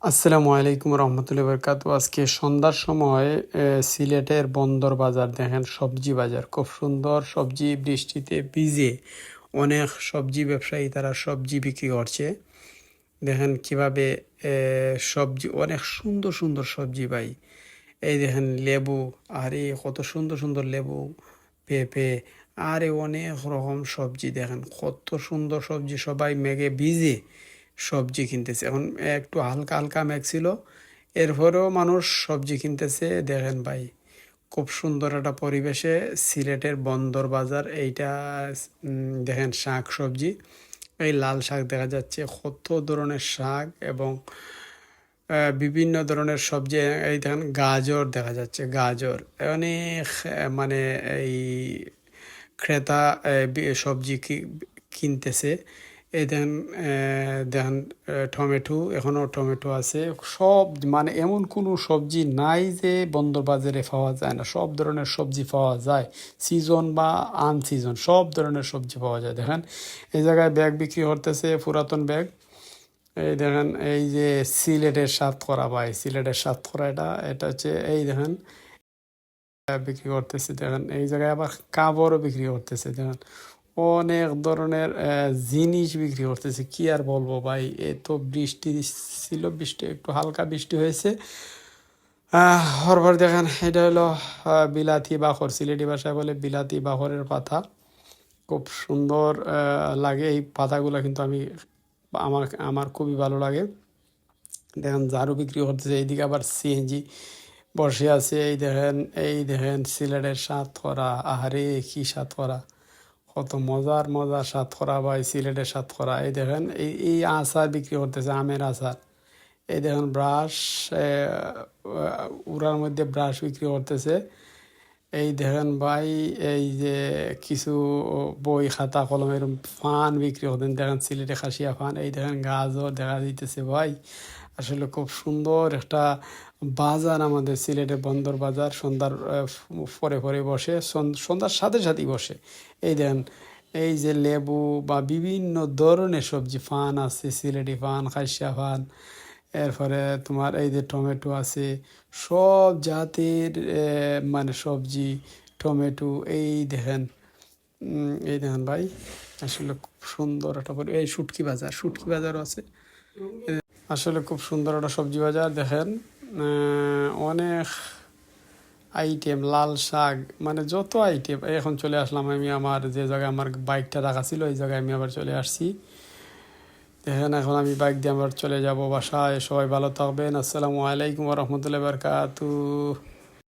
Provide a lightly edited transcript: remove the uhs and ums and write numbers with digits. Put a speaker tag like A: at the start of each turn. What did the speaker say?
A: আসসালামু আলাইকুম রহমতুল্লাহ বরকাতু। আজকে সন্ধ্যার সময় সিলেটের বন্দর বাজার দেখেন, সবজি বাজার খুব সুন্দর। সবজি বৃষ্টিতে ভিজে অনেক সবজি ব্যবসায়ী তারা সবজি বিক্রি করছে। দেখেন কিভাবে সবজি, অনেক সুন্দর সুন্দর সবজি ভাই। এই দেখেন লেবু, আরে কত সুন্দর সুন্দর লেবু, পেঁপে, আরে অনেক রকম সবজি। দেখেন কত সুন্দর সবজি, সবাই মেঘে ভিজে সবজি কিনতেছে। এখন একটু হালকা হালকা মেঘ ছিল, এরপরেও মানুষ সবজি কিনতেছে। দেখেন ভাই, খুব সুন্দর একটা পরিবেশে সিলেটের বন্দর বাজার এইটা। দেখেন শাক সবজি, এই লাল শাক দেখা যাচ্ছে, কত ধরনের শাক এবং বিভিন্ন ধরনের সবজি। এই দেখেন গাজর দেখা যাচ্ছে, গাজর অনেক মানে এই ক্রেতা সবজি কিনতেছে। এই দেখেন দেখেন টমেটো, এখনও টমেটো আছে। সব মানে এমন কোনো সবজি নাই যে বন্দর বাজারে পাওয়া যায় না, সব ধরনের সবজি পাওয়া যায়। সিজন বা আনসিজন সব ধরনের সবজি পাওয়া যায়। দেখেন এই জায়গায় ব্যাগ বিক্রি করতেছে, পুরাতন ব্যাগ। এই দেখেন এই যে সিলেটের সাতকরা ভাই, সিলেটের সাতকরা, এটা এটা হচ্ছে। এই দেখেন বিক্রি করতেছে। দেখেন এই জায়গায় আবার কাপড়ও বিক্রি করতেছে। দেখেন অনেক ধরনের জিনিস বিক্রি করতেছে। কি আর বলবো ভাই, এ তো বৃষ্টি ছিল, বৃষ্টি একটু হালকা বৃষ্টি হয়েছে। হরভর দেখেন, এটা হলো বিলাতি বাখর, সিলেটি ভাষায় বলে বিলাতি বাখরের পাতা। খুব সুন্দর লাগে এই পাতাগুলো, কিন্তু আমার আমার খুবই ভালো লাগে। দেখেন ঝাড়ু বিক্রি করতেছে, এইদিকে আবার সিএনজি বসে আছে। এই দেখেন সিলেটের সাতকরা, আহারে কি সাতকরা, কত মজার মজার সাতকরা ভাই, সিলেটের সাতকরা। এই দেখেন এই আচার বিক্রি করতেছে, আমের আচার। এই দেখেন ব্রাশ, উড়ার মধ্যে ব্রাশ বিক্রি করতেছে। এই দেখেন ভাই, এই যে কিছু বই খাতা কলম এরকম ফান বিক্রি করতেন। দেখেন সিলেটে খাসিয়া ফান। এই দেখেন গাজর দেখা দিতেছে ভাই। আসলে খুব সুন্দর একটা বাজার আমাদের সিলেটের বন্দর বাজার। সন্ধ্যার পরে পরে বসে, সন্ধ্যার সাথে সাথেই বসে। এই দেখেন এই যে লেবু বা বিভিন্ন ধরনের সবজি, ফান আছে, সিলেটি ফান, খাসিয়া ফান। এরপরে তোমার এই যে টমেটো আছে, সব জাতের মানে সবজি, টমেটো। এই দেখেন ভাই, আসলে খুব সুন্দর একটা এই শুটকি বাজার, শুটকি বাজারও আছে। আসলে খুব সুন্দর একটা সবজি বাজার। দেখেন অনেক আইটেম, লাল শাক, মানে যত আইটেম। এখন চলে আসলাম আমি আমার যে জায়গায় আমার বাইকটা রাখা ছিল, এই জায়গায় আমি আবার চলে আসছি। দেখেন এখন আমি বাইক দিয়ে আবার চলে যাব বাসায়। সবাই ভালো থাকবেন। আসসালামু আলাইকুম রহমতুল্লাহ বরকাতু।